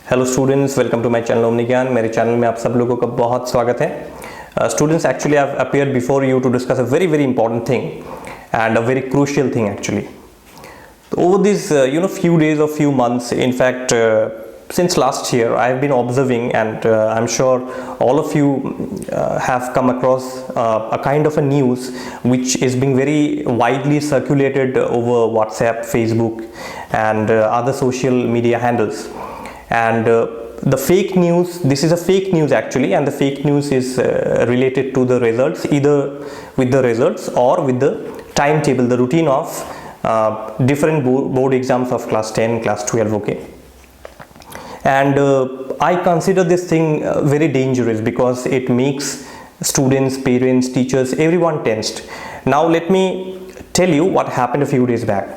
Hello students, welcome to my channel omni Gyan. मेरे channel में आप सब लोगों का बहुत स्वागत है। Students, actually I have appeared before you to discuss a very important thing and a very crucial thing actually. Over these few days or few months, in fact since last year I have been observing, and I'm sure all of you have come across a kind of a news which is being very widely circulated over WhatsApp, Facebook and other social media handles. And the fake news, this is a fake news actually, and the fake news is related to the results, either with the results or with the timetable, the routine of different board exams of class 10, class 12, okay. And I consider this thing very dangerous because it makes students, parents, teachers, everyone tensed. Now let me tell you what happened a few days back.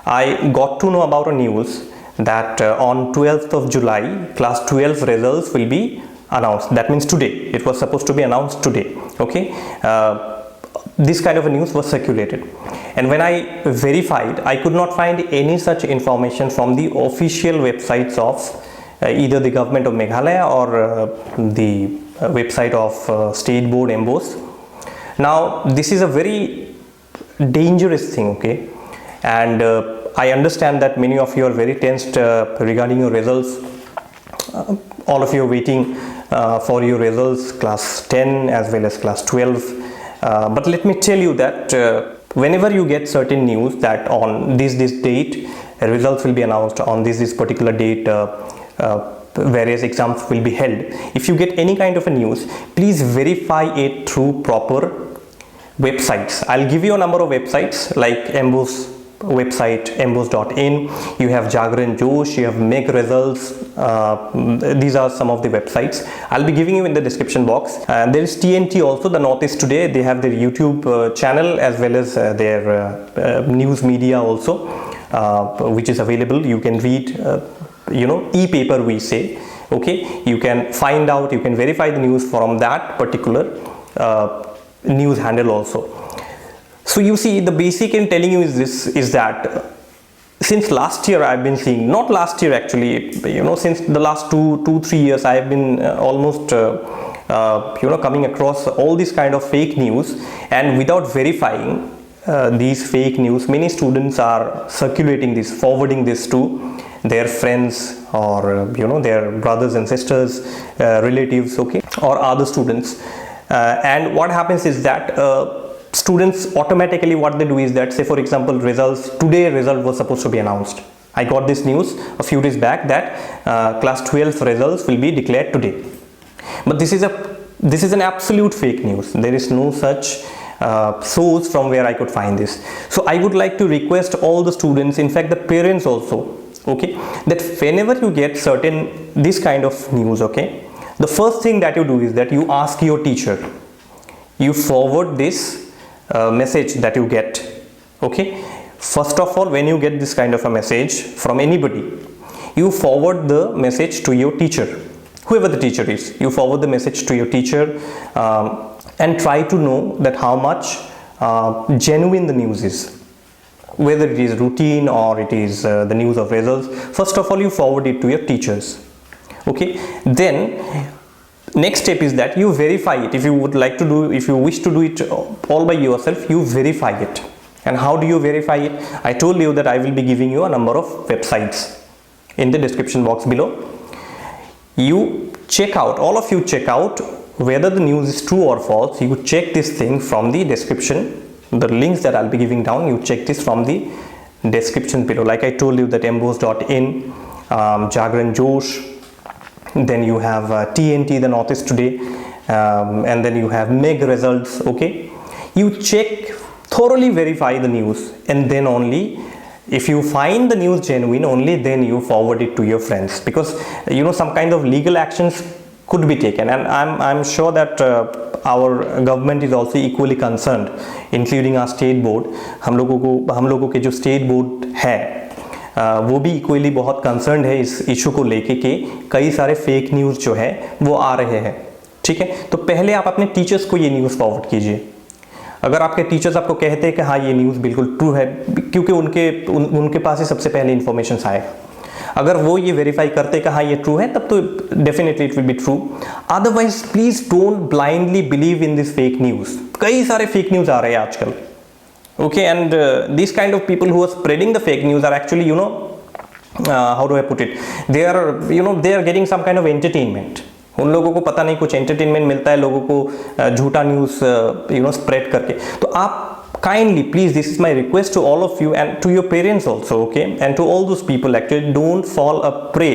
I got to know about a news that on 12th of July class 12 results will be announced. That means today. It was supposed to be announced today, okay. This kind of a news was circulated, and when I verified, I could not find any such information from the official websites of either the government of Meghalaya or the website of State Board MBOS. Now this is a very dangerous thing, okay, and I understand that many of you are very tensed regarding your results. All of you are waiting for your results, class 10 as well as class 12. But let me tell you that whenever you get certain news that on this date results will be announced, on this particular date various exams will be held, if you get any kind of a news, please verify it through proper websites. I'll give you a number of websites like MBOS website, mbos.in, you have Jagran Josh, you have Meg Results. These are some of the websites I'll be giving you in the description box. And there is TNT also, the Northeast Today. They have their YouTube channel as well as their news media also, which is available. You can read e-paper, we say, okay. You can find out, you can verify the news from that particular news handle also. So you see, the basic in telling you is that since last year I've been seeing, not last year actually, since the last two, 3 years, I have been almost coming across all this kind of fake news, and without verifying these fake news, many students are circulating this, forwarding this to their friends or their brothers and sisters, relatives, okay, or other students. And what happens is that students automatically, what they do is that, say for example, today result was supposed to be announced. I got this news a few days back that class 12 results will be declared today, but this is an absolute fake news. There is no such source from where I could find this. So I would like to request all the students, in fact the parents also, okay, that whenever you get this kind of news, okay, the first thing that you do is that you ask your teacher, you forward this message that you get, okay. First of all, when you get this kind of a message from anybody, you forward the message to your teacher, whoever the teacher is. You forward the message to your teacher and try to know that how much genuine the news is, whether it is routine or it is the news of results. First of all, you forward it to your teachers, okay. Then next step is that you verify it. If you wish to do it all by yourself, you verify it. And how do you verify it? I told you that I will be giving you a number of websites in the description box below. You check out, all of you check out whether the news is true or false. You check this thing from the description, the links that I'll be giving down, you check this from the description below. Like I told you that mbos.in, Jagran Josh, then you have TNT, the Northeast Today, and then you have Meg Results, okay. You check, thoroughly verify the news, and then only if you find the news genuine, only then you forward it to your friends, because some kind of legal actions could be taken. And I'm sure that our government is also equally concerned, including our state board. हम लोगों के जो state board है, वो भी equally बहुत concern है इस इशू को लेके कि कई सारे फेक न्यूज़ जो है वो आ रहे हैं, ठीक है। तो पहले आप अपने टीचर्स को ये न्यूज़ फॉरवर्ड कीजिए। अगर आपके टीचर्स आपको कहते हैं कि हाँ ये न्यूज़ बिल्कुल ट्रू है, क्योंकि उनके पास ही सबसे पहले इन्फॉर्मेशन आएगा। अगर वो ये वेरीफाई करते कि हाँ ये ट्रू है, तब तो definitely it will be true. Otherwise please don't blindly believe in this fake news. कई सारे फेक न्यूज आ रहे हैं आजकल, okay, and these kind of people who are spreading the fake news are actually, you know, how do I put it, they are, you know, they are getting some kind of entertainment. उन लोगों को पता नहीं कुछ entertainment मिलता है लोगों को झूठा न्यूज़ यू नो स्प्रेड करके। तो आप kindly please, this is my request to all of you and to your parents also, okay, and to all those people actually, don't fall a prey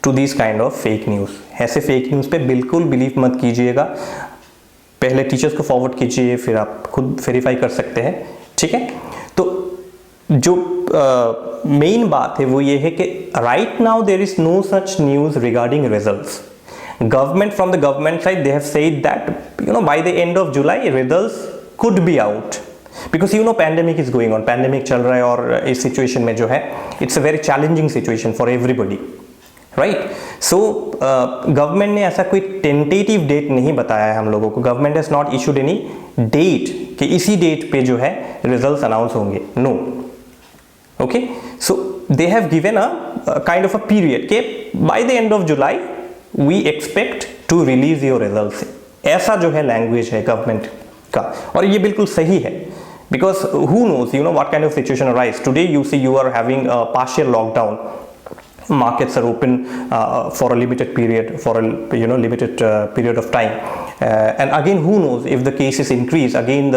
to this kind of fake news. ऐसे fake news पे बिल्कुल believe मत कीजिएगा। पहले teachers को forward कीजिए, फिर आप खुद वेरीफाई कर सकते हैं, ठीक है। तो जो मेन बात है वो ये है कि right now there is no such news regarding results. Government, from the government side, they have said that, you know, by the end of July results could be out, because you know pandemic is going on, pandemic चल रहा है और इस situation में जो है it's a very challenging situation for everybody, right. So government ने ऐसा कोई टेंटेटिव डेट नहीं बताया है हम लोगों को। Government has not issued any date कि इसी डेट पे जो है रिजल्ट्स अनाउंस होंगे, no, okay. So they have given a kind of a period के by the end of July we expect to release your results. ऐसा जो है लैंग्वेज है गवर्नमेंट का, और ये बिल्कुल सही है, because who knows, you know, what kind of situation arise today. You see you are having a partial lockdown, markets are open for a limited period, for a, you know, limited period of time, and again who knows, if the cases increase again,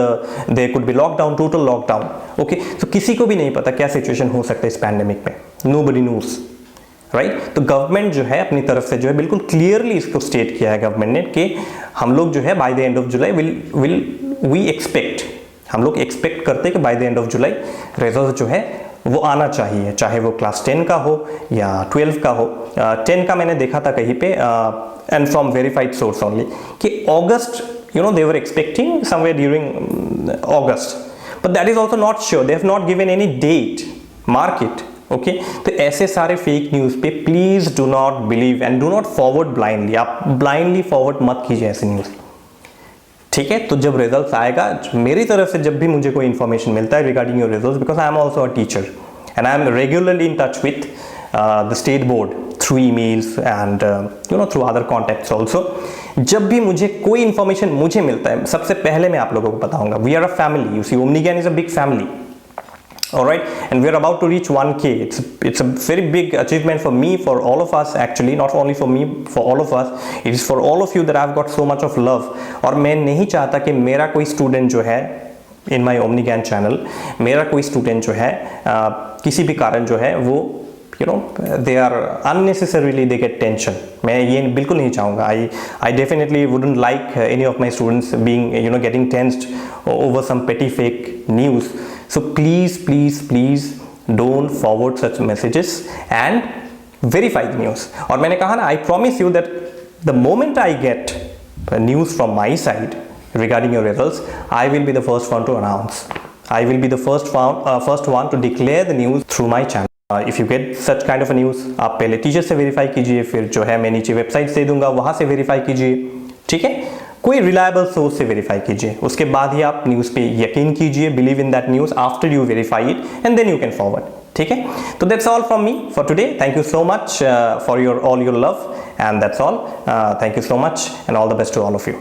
there could be lockdown, total lockdown, okay। so किसी को भी नहीं पता क्या situation हो सकता है इस पैंडेमिक में, nobody knows, राइट। तो गवर्नमेंट जो है अपनी तरफ से जो है बिल्कुल क्लियरली इसको स्टेट किया है गवर्नमेंट ने कि हम लोग जो है by the end of July will we expect, हम लोग एक्सपेक्ट करते हैं कि by the end of July result जो है वो आना चाहिए, चाहे वो क्लास 10 का हो या 12 का हो। 10 का मैंने देखा था कहीं पे, and from verified source only, कि August, you know, they were expecting somewhere during August, but that is also not sure, they have not given any date, mark it, okay. तो ऐसे सारे फेक न्यूज़ पे please do not believe and do not forward blindly. आप blindly forward मत कीजिए ऐसे news, ठीक है। तो जब रिजल्ट आएगा, मेरी तरफ से जब भी मुझे कोई इन्फॉर्मेशन मिलता है regarding your results, because I am also a teacher and I am regularly in touch with the state board through emails and you know through other contacts also. जब भी मुझे कोई इन्फॉर्मेशन मुझे मिलता है, सबसे पहले मैं आप लोगों को बताऊंगा। We are a family, you see, OmniGyan is a big family, all right, and we are about to reach 1K. It's a very big achievement for me, for all of us actually, not only for me, for all of us. It is for all of you that I've got so much of love. और मैं नहीं चाहता कि मेरा कोई student जो है in my OmniGyan channel, मेरा कोई स्टूडेंट जो है किसी भी कारण जो है वो, you know, they are unnecessarily they get tension. मैं ये बिल्कुल नहीं चाहूँगा। I definitely wouldn't like any of my students being, you know, getting tensed over some petty fake news. So please, please, please don't forward such messages and verify the news. और मैंने कहा ना, I promise you that the moment I get news from my side regarding your results, I will be the first one to announce. I will be the first one to declare the news through my channel. If you get such kind of a news, आप पहले teacher से verify कीजिए, फिर जो है मैं नीचे website दे दूंगा, वहां से वेरीफाई कीजिए, ठीक है। कोई रिलायबल सोर्स से वेरीफाई कीजिए, उसके बाद ही आप न्यूज़ पे यकीन कीजिए, believe in that news after you verify it and then you can forward, ठीक है। तो that's all from me for today. Thank you so much for your all your love, and that's all. Thank you so much and all the best to all of you.